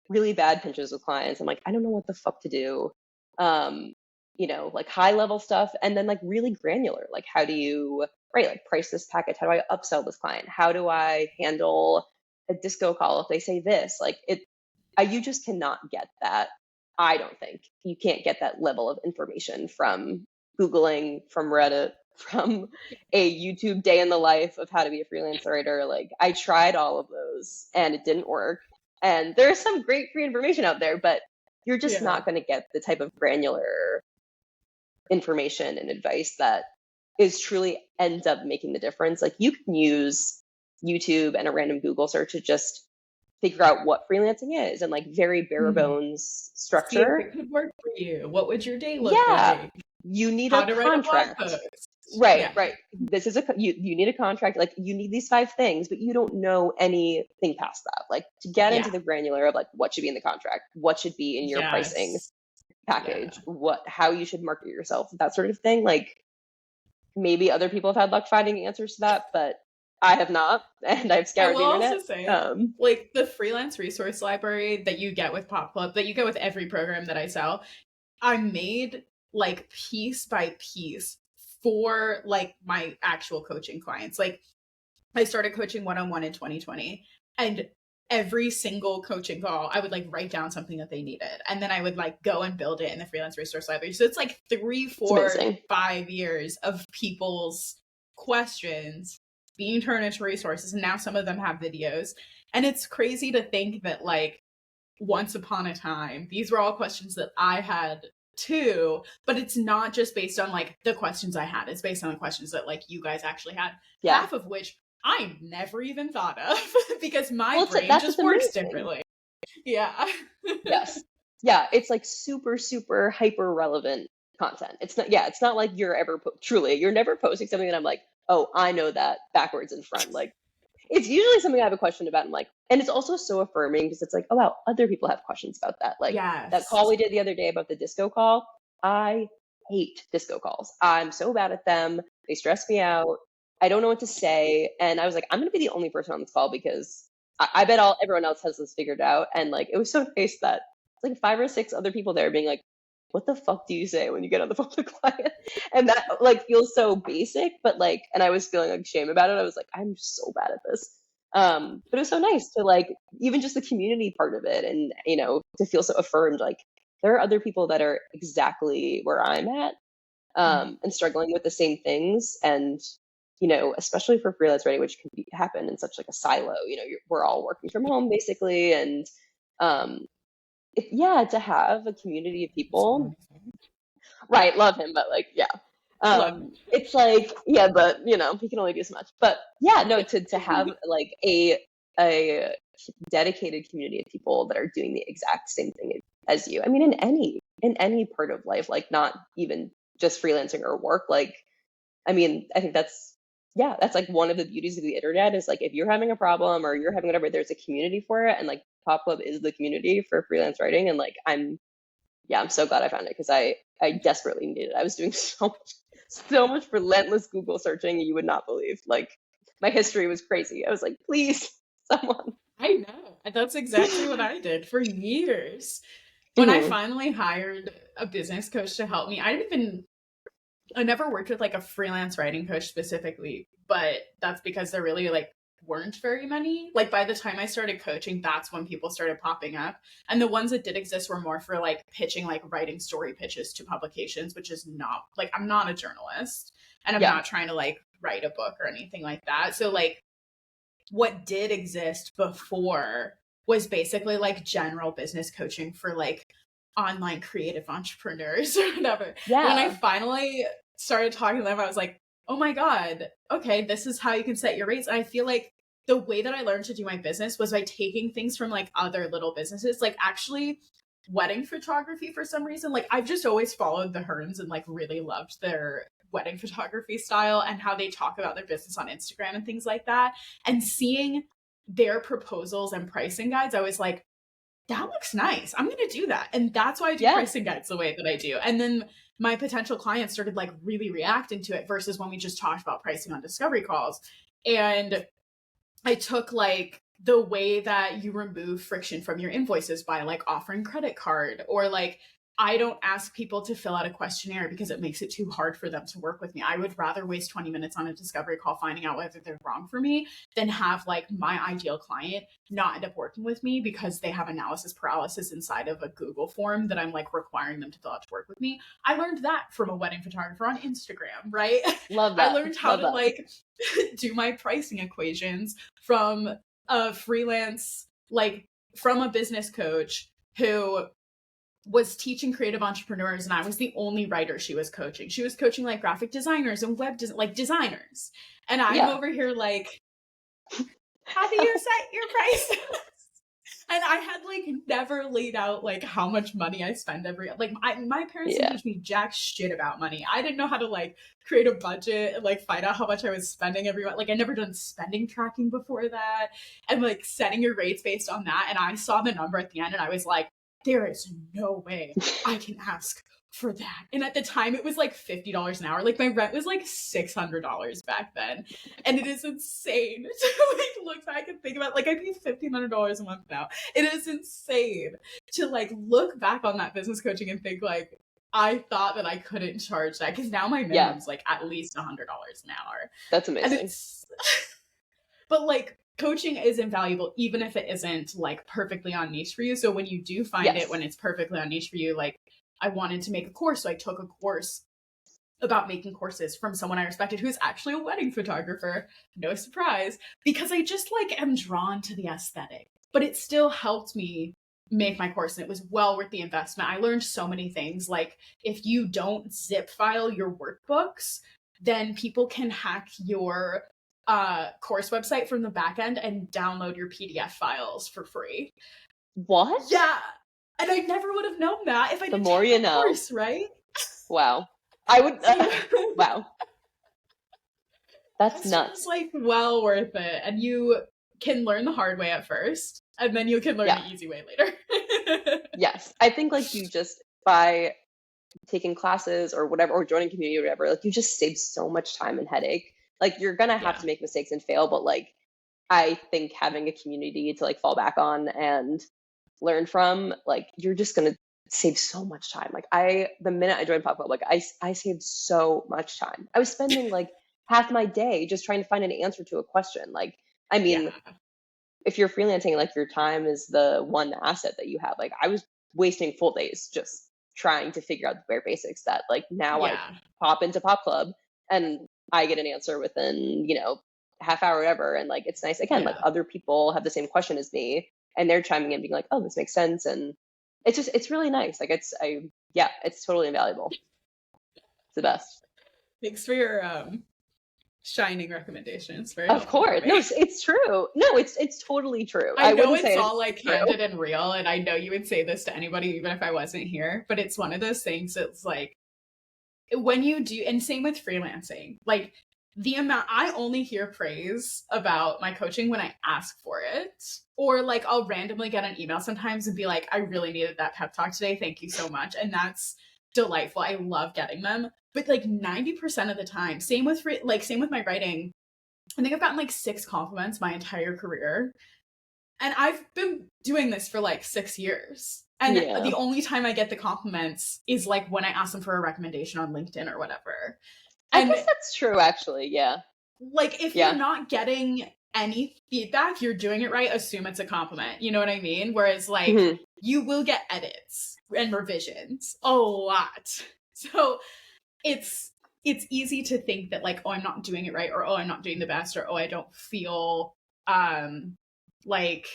really bad pinches with clients, I'm like, I don't know what the fuck to do. Um, like high level stuff, and then like really granular. Like how do you like price this package? How do I upsell this client? How do I handle a disco call if they say this? Like you just cannot get that. I don't think you can't get that level of information from Googling, from Reddit, from a YouTube day in the life of how to be a freelance writer. Like I tried all of those and it didn't work. And there's some great free information out there, but you're just Yeah. not going to get the type of granular information and advice that is truly ends up making the difference. Like you can use YouTube and a random Google search to just figure out what freelancing is and like very bare Mhm. bones See if structure. it could work for you. What would your day look Yeah, like? you need a How to write a blog contract. post. Right, Yeah. right. This is you need a contract. Like you need these five things, but you don't know anything past that. Like to get into Yeah. the granular of like what should be in the contract, what should be in your pricing Yes. package, Yeah. how you should market yourself, that sort of thing. Like maybe other people have had luck finding answers to that, but I have not, and I've I scoured will the also internet. say, like the freelance resource library that you get with Pop Club, that you get with every program that I sell, I made like piece by piece for like my actual coaching clients. Like I started coaching one-on-one in 2020, and every single coaching call, I would like write down something that they needed. And then I would like go and build it in the freelance resource library. So it's like 3, It's 4, amazing. 5 years of people's questions being turned into resources. And now some of them have videos. And it's crazy to think that like once upon a time, these were all questions that I had too, but it's not just based on like the questions I had. It's based on the questions that like you guys actually had, Yeah. half of which I never even thought of because my Well, brain that's just what's works amazing. differently. Yeah. Yes. Yeah, it's like super, super hyper relevant content. It's not, yeah, it's not like you're ever, truly, you're never posting something that I'm like, oh, I know that backwards and front. Like, it's usually something I have a question about. And like, and it's also so affirming because it's like, oh, wow, other people have questions about that. Like that Yes. call we did the other day about the disco call. I hate disco calls. I'm so bad at them. They stress me out. I don't know what to say. And I was like, I'm going to be the only person on this call because I bet everyone else has this figured out. And like, it was so nice that it's like 5 or 6 other people there being like, what the fuck do you say when you get on the phone with a client? And that like feels so basic, but like, and I was feeling like shame about it. I was like, I'm so bad at this. But it was so nice to like, even just the community part of it and, you know, to feel so affirmed, like there are other people that are exactly where I'm at, Mhm. and struggling with the same things. And, you know, especially for freelance writing, which can happen in such like a silo, you know, we're all working from home basically. And, um, yeah, to have a community of people. Right, love him, but like, yeah. Love him. It's like, yeah, but you know, he can only do so much. But yeah, no, to have like a dedicated community of people that are doing the exact same thing as you. I mean, in any part of life, like not even just freelancing or work. Like, I mean, I think that's, yeah, that's like one of the beauties of the internet is like if you're having a problem or you're having whatever, there's a community for it, and like Pop Club is the community for freelance writing, and like I'm so glad I found it because I desperately needed it. I was doing so much relentless Google searching you would not believe. Like my history was crazy. I was like, please, someone. I know. That's exactly what I did for years. When I Hmm. finally hired a business coach to help me, I never worked with like a freelance writing coach specifically, but that's because there really like weren't very many. Like by the time I started coaching, that's when people started popping up. And the ones that did exist were more for like pitching, like writing story pitches to publications, which is not like I'm not a journalist and I'm Yeah, not trying to like write a book or anything like that. So like what did exist before was basically like general business coaching for like online creative entrepreneurs or whatever. And when I yeah, finally started talking to them, I was like, oh my God, okay, this is how you can set your rates. And I feel like the way that I learned to do my business was by taking things from like other little businesses, like actually wedding photography for some reason. Like I've just always followed the Hearns and like really loved their wedding photography style and how they talk about their business on Instagram and things like that. And seeing their proposals and pricing guides, I was like, that looks nice. I'm going to do that. And that's why I do yeah, pricing guides the way that I do. And then my potential clients started like really reacting to it versus when we just talked about pricing on discovery calls. And I took like the way that you remove friction from your invoices by like offering credit card or like I don't ask people to fill out a questionnaire because it makes it too hard for them to work with me. I would rather waste 20 minutes on a discovery call finding out whether they're wrong for me than have like my ideal client not end up working with me because they have analysis paralysis inside of a Google form that I'm like requiring them to fill out to work with me. I learned that from a wedding photographer on Instagram, right? love I that, learned how love to that. like do my pricing equations from a freelance, like from a business coach who was teaching creative entrepreneurs and I was the only writer she was coaching. She was coaching like graphic designers and like designers. And I'm Yeah, over here like, how do you set your price? And I had like never laid out like how much money I spend my parents didn't yeah, teach me jack shit about money. I didn't know how to like create a budget and like find out how much I was spending every month. Like I never done spending tracking before that and like setting your rates based on that. And I saw the number at the end and I was like, there is no way I can ask for that. And at the time it was like $50 an hour. Like my rent was like $600 back then. And it is insane to like look back and think about like I pay $1,500 a month now. It is insane to like look back on that business coaching and think like I thought that I couldn't charge that because now my yeah. minimum's like at least $100 an hour, That's and amazing. But like coaching is invaluable even if it isn't like perfectly on niche for you. So when you do find it, Yes. when it's perfectly on niche for you, like I wanted to make a course, so I took a course about making courses from someone I respected who's actually a wedding photographer. No surprise, because I just like am drawn to the aesthetic. But it still helped me make my course and it was well worth the investment. I learned so many things. Like if you don't zip file your workbooks, then people can hack your course website from the back end and download your PDF files for free. What? Yeah. And I never would have known that if I The didn't more take you that know. course, right? Wow. I would, So wow. That's this shit is nuts. like well worth it. And you can learn the hard way at first, and then you can learn Yeah. the easy way later. Yes. I think like you just, by taking classes or whatever, or joining community or whatever, like you just save so much time and headache. Like you're gonna have Yeah. to make mistakes and fail, but like I think having a community to like fall back on and learn from, like you're just gonna save so much time. Like the minute I joined Pop Club, like I saved so much time. I was spending like half my day just trying to find an answer to a question. Like, I Yeah. mean, if you're freelancing, like your time is the one asset that you have. Like I was wasting full days just trying to figure out the bare basics that like now I Yeah. pop into Pop Club and I get an answer within, half hour, whatever. And like it's nice again, like Yeah. other people have the same question as me and they're chiming in being like, oh, this makes sense. And it's really nice. Like yeah, it's totally invaluable. It's the best. Thanks for your shining recommendations. Very Of helpful for course. No, me. it's true. No, it's totally true. I I know wouldn't say it's it's all like true. candid and real, and I know you would say this to anybody even if I wasn't here, but it's one of those things that's like when you do, and same with freelancing, like the amount I only hear praise about my coaching when I ask for it, or like I'll randomly get an email sometimes and be like, I really needed that pep talk today. Thank you so much. And that's delightful. I love getting them. But like 90% of the time, same with my writing. I think I've gotten like 6 compliments my entire career. And I've been doing this for like 6 years. And Yeah. the only time I get the compliments is like when I ask them for a recommendation on LinkedIn or whatever. I And guess that's true, actually. Yeah. like if you're Yeah. not getting any feedback, you're doing it right, assume it's a compliment. You know what I mean? Whereas like Hmm. you will get edits and revisions a lot. So it's easy to think that like, oh, I'm not doing it right, or oh, I'm not doing the best, or oh, I don't feel like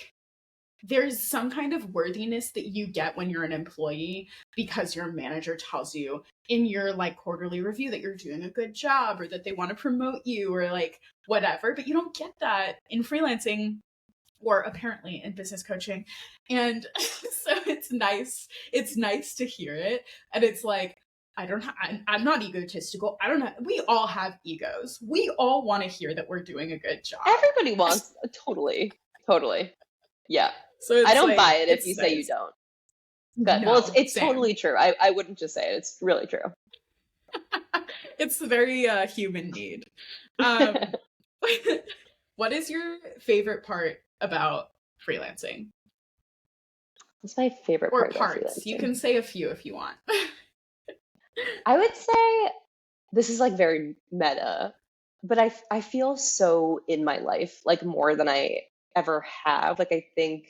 there's some kind of worthiness that you get when you're an employee because your manager tells you in your like quarterly review that you're doing a good job or that they want to promote you or like whatever, but you don't get that in freelancing or apparently in business coaching. And so it's nice to hear it. And it's like I'm not egotistical. I don't know. We all have egos. We all want to hear that we're doing a good job. Everybody wants, totally, totally. Yeah. So I it's don't buy like it if you it's say you nice. don't. Good. Well, No, it's same. totally true. I wouldn't just say it. It's really true. It's a very human need. Um, what is your favorite part about freelancing? What's my favorite Or part about parts? You freelancing? can say a few if you want. I would say this is like very meta, but I feel so in my life, like more than I ever have. Like I think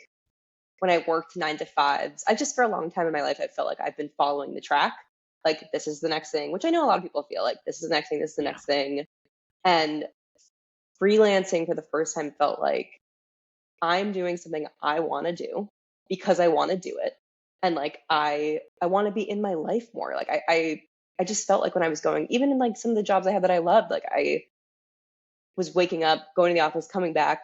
when I worked 9 to 5s, I just for a long time in my life, I felt like I've been following the track. Like this is the next thing, which I know a lot of people feel like this is the next thing, this is the Yeah. next thing. And freelancing for the first time felt like I'm doing something I want to do because I want to do it. And like I want to be in my life more. Like I just felt like when I was going, even in like some of the jobs I had that I loved, like I was waking up, going to the office, coming back.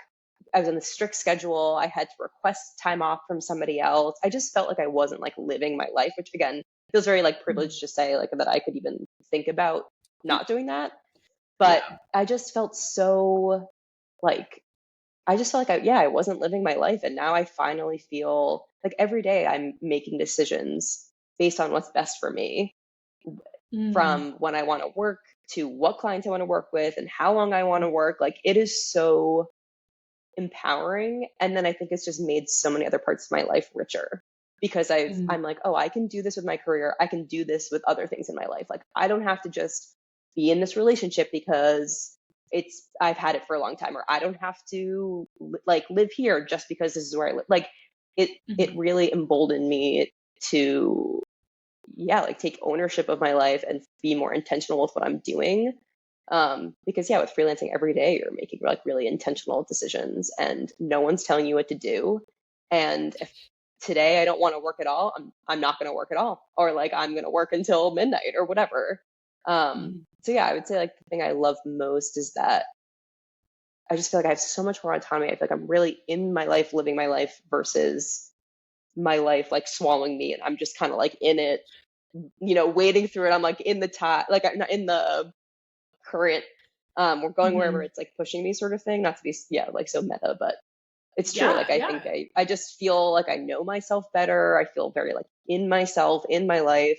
I was on a strict schedule. I had to request time off from somebody else. I just felt like I wasn't like living my life, which again feels very like privileged to say like that I could even think about not doing that. But Yeah. I just felt so like I just felt like I wasn't living my life. And now I finally feel like every day I'm making decisions based on what's best for me, Mm. from when I want to work to what clients I want to work with and how long I want to work. Like it is so empowering. And then I think it's just made so many other parts of my life richer because Mm. I'm like, oh, I can do this with my career. I can do this with other things in my life. Like I don't have to just be in this relationship because I've had it for a long time, or I don't have to like live here just because this is where I live. Like it Mhm. really emboldened me to, yeah, like take ownership of my life and be more intentional with what I'm doing. Because yeah, with freelancing every day, you're making like really intentional decisions and no one's telling you what to do. And if today I don't want to work at all, I'm not going to work at all, or like I'm going to work until midnight or whatever. Mhm. So yeah, I would say like the thing I love most is that I just feel like I have so much more autonomy. I feel like I'm really in my life, living my life versus my life like swallowing me and I'm just kind of like in it, wading through it. I'm like in the tide, like I'm not in the current. We're going wherever Mhm. it's like pushing me, sort of thing. Not to be, yeah, like so meta, but it's true. Yeah, Like I think yeah. I just feel like I know myself better. I feel very like in myself, in my life,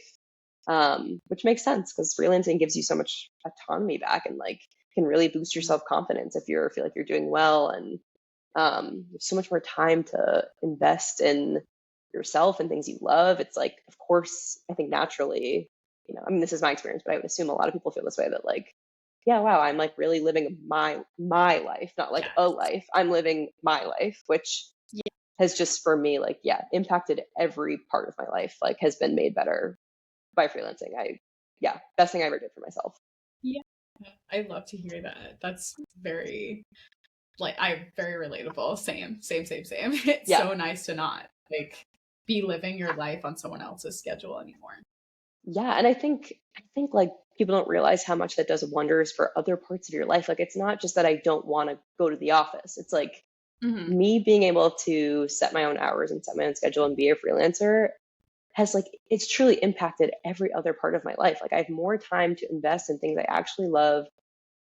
which makes sense because freelancing gives you so much autonomy back and like can really boost your Mhm. self confidence if you feel like you're doing well and there's so much more time to invest in yourself and things you love. It's like, of course, I think naturally, I mean, this is my experience, but I would assume a lot of people feel this way that like, yeah, wow, I'm like really living my life, not like a Yes. life. I'm living my life, which Yeah. has just for me like, yeah, impacted every part of my life. Like, has been made better by freelancing. Yeah, best thing I ever did for myself. Yeah. I love to hear that. That's very like I very relatable. Same, same, same, same. It's Yeah. so nice to not like be living your life on someone else's schedule anymore. Yeah, and I think like people don't realize how much that does wonders for other parts of your life. Like it's not just that I don't want to go to the office. It's like Hmm. me being able to set my own hours and set my own schedule and be a freelancer has like it's truly impacted every other part of my life. Like I have more time to invest in things I actually love,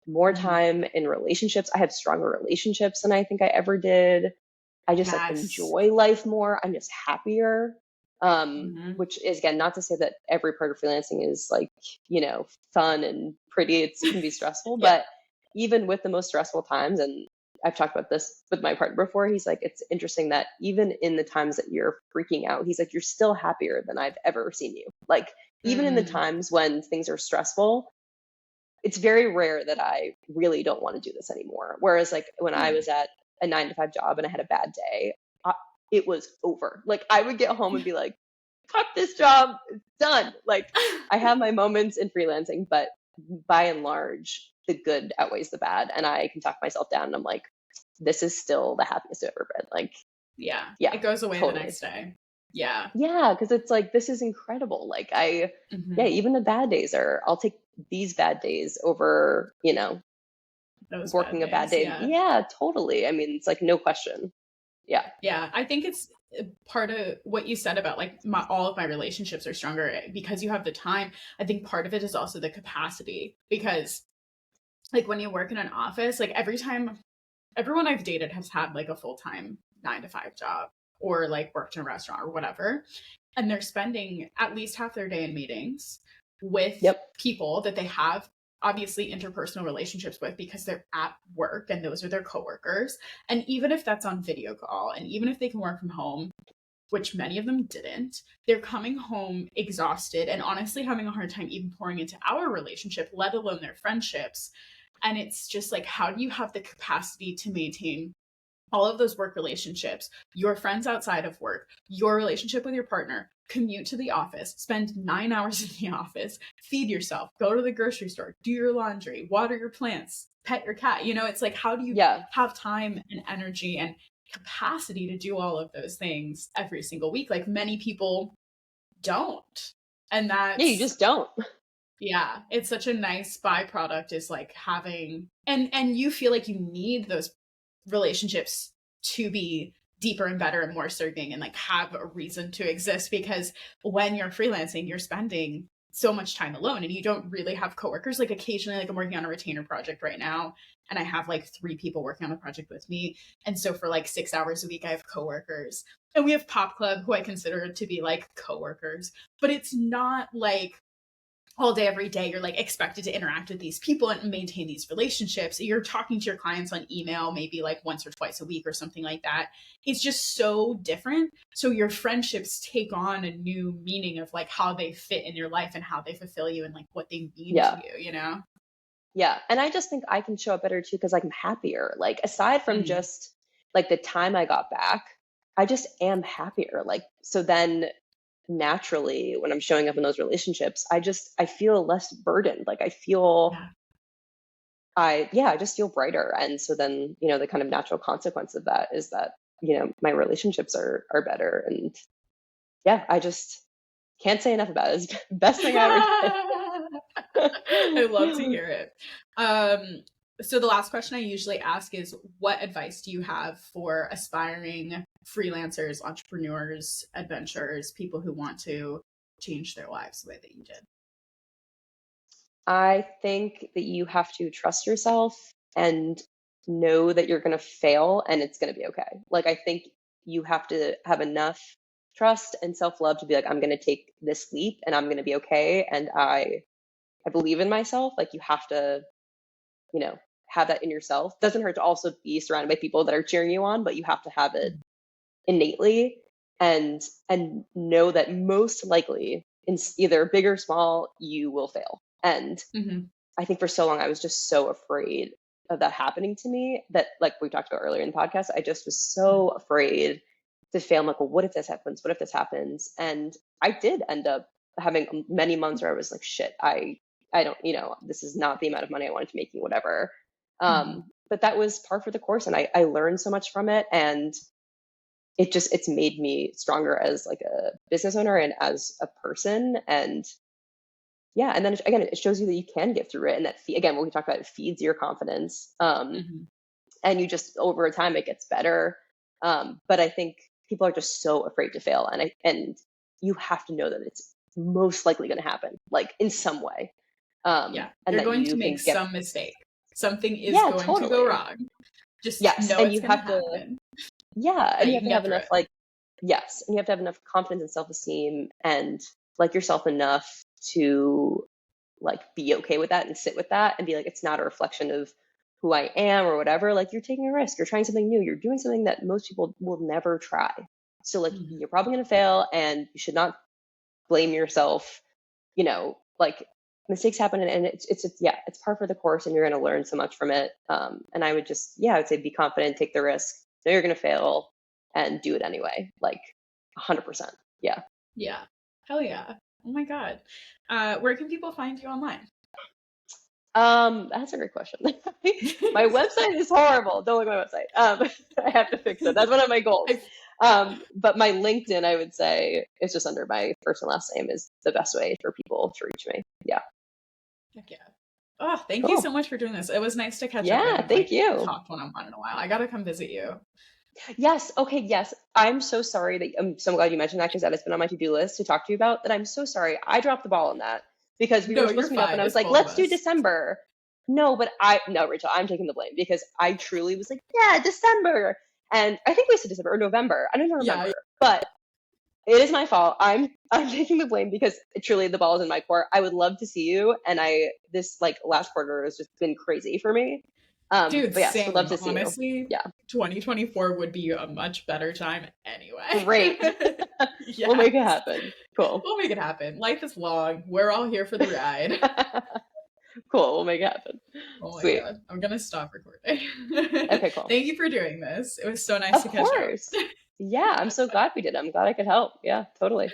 more Hmm. time in relationships. I have stronger relationships than I think I ever did. I just like Yes. enjoy life more. I'm just happier. Hmm. Which is again not to say that every part of freelancing is like, fun and pretty. It can be stressful, Yeah. but even with the most stressful times, and I've talked about this with my partner before, he's like, it's interesting that even in the times that you're freaking out, he's like, you're still happier than I've ever seen you. Like, even in the Mm. times when things are stressful, it's very rare that I really don't want to do this anymore. Whereas, like, when I Yeah. was at a 9 to 5 job and I had a bad day, it was over. Like, I would get home and be like, fuck this job, it's done. Like, I have my moments in freelancing, but by and large, the good outweighs the bad. And I can talk myself down and I'm like, this is still the happiest I've ever been. Like, Yeah. yeah, It goes away the totally. next day. Yeah. Yeah, because it's like, this is incredible. Like, yeah, Hmm. even the bad days I'll take these bad days over, Those bad working a bad days. day. Yeah. Yeah, totally. I mean, it's like no question. Yeah. Yeah, I think it's part of what you said about like all of my relationships are stronger because you have the time. I think part of it is also the capacity because like when you work in an office, like every time everyone I've dated has had like a full-time 9 to 5 job or like worked in a restaurant or whatever. And they're spending at least half their day in meetings with Yep. people that they have obviously interpersonal relationships with because they're at work and those are their coworkers. And even if that's on video call and even if they can work from home, which many of them didn't, they're coming home exhausted and honestly having a hard time even pouring into our relationship, let alone their friendships. And it's just like, how do you have the capacity to maintain all of those work relationships, your friends outside of work, your relationship with your partner, commute to the office, spend 9 hours in the office, feed yourself, go to the grocery store, do your laundry, water your plants, pet your cat. It's like, how do you Yeah. have time and energy and capacity to do all of those things every single week? Like many people don't. And Yeah, you that's just don't. yeah, it's such a nice byproduct is like having and you feel like you need those relationships to be deeper and better and more serving and like have a reason to exist because when you're freelancing, you're spending so much time alone and you don't really have coworkers. Like occasionally, like I'm working on a retainer project right now and I have like 3 people working on the project with me. And so for like 6 hours a week, I have coworkers. And we have Pop Club, who I consider to be like coworkers, but it's not like all day every day you're like expected to interact with these people and maintain these relationships. You're talking to your clients on email maybe like once or twice a week or something like that. It's just so different, so your friendships take on a new meaning of like how they fit in your life and how they fulfill you and like what they mean to Yeah. you. Yeah. And I just think I can show up better too because like I'm happier. Like aside from Mm, just like the time I got back, I just am happier. Like so then naturally when I'm showing up in those relationships, I feel less burdened. Like yeah. I just feel brighter. And so then, the kind of natural consequence of that is that, my relationships are better. And yeah, I just can't say enough about it. It's the best thing I I love to ever hear it. Um, so the last question I usually ask is, what advice do you have for aspiring freelancers, entrepreneurs, adventurers, people who want to change their lives the way that you did? I think that you have to trust yourself and know that you're going to fail and it's going to be okay. Like, I think you have to have enough trust and self love to be like, I'm going to take this leap and I'm going to be okay. And I believe in myself. Like, you have to, you know, have that in yourself. Doesn't hurt to also be surrounded by people that are cheering you on, but you have to have it innately and know that most likely in either big or small, you will fail. And Mm-hmm. I think for so long I was just so afraid of that happening to me that, like we talked about earlier in the podcast, I just was so afraid to fail. I'm like, well, what if this happens? What if this happens? And I did end up having many months where I was like, shit, I don't, this is not the amount of money I wanted to make, whatever. Mm-hmm. But that was par for the course, and I learned so much from it, and it's made me stronger as like a business owner and as a person, and yeah, and then again, it shows you that you can get through it, and that again, what we talked about, it feeds your confidence, Mm-hmm. and you just over time it gets better. But I think people are just so afraid to fail, and you have to know that it's most likely going to happen, like in some way, Yeah. and You're that going you to can make get some mistake. Something is yeah, going to go totally, wrong. Just yes, know and it's you going to have to happen, yeah, and but you you have can to have get through enough it. like yes, and you have to have enough confidence and self-esteem and like yourself enough to like be okay with that and sit with that and be like, it's not a reflection of who I am or whatever. Like you're taking a risk, you're trying something new, you're doing something that most people will never try. So like Mhm. you're probably gonna fail and you should not blame yourself, like mistakes happen and it's yeah, it's par for the course and you're gonna learn so much from it. And I would just yeah, I would say be confident, take the risk, know you're gonna fail and do it anyway. Like 100%. Yeah. Yeah. Hell yeah. Oh my God. Where can people find you online? That's a great question. My website is horrible. Don't look at my website. I have to fix it. That's one of my goals. I, But my LinkedIn, I would say, is just under my first and last name is the best way for people to reach me. Yeah. heck yeah. Oh, thank you so Cool. much for doing this. It was nice to catch up. I Yeah. haven't Thank like you. talked one on one in a while. I gotta come visit you. Yes. Okay. Yes. I'm so sorry that I'm so glad you mentioned that because that has been on my to-do list to talk to you about. That I'm so sorry. I dropped the ball on that because we were No, supposed you're to meet up and fine. I was It's like, both of let's do us. December. No, but no, Rachel, I'm taking the blame because I truly was like, yeah, December. And I think we said December or November. I don't even Yeah. remember, but it is my fault. I'm taking the blame because truly the ball is in my court. I would love to see you. And this like last quarter has just been crazy for me. Dude, But yes, would love same. to see you. Honestly, Yeah. 2024 would be a much better time anyway. Great. We'll make it Yes. happen. Cool. We'll make it happen. Life is long. We're all here for the ride. Cool. We'll make it happen. Oh my Sweet. God. I'm gonna stop recording. Okay, cool. Thank you for doing this. It was so nice Of to catch up. course. Yeah, I'm so glad we did. I'm glad I could help. Yeah, totally.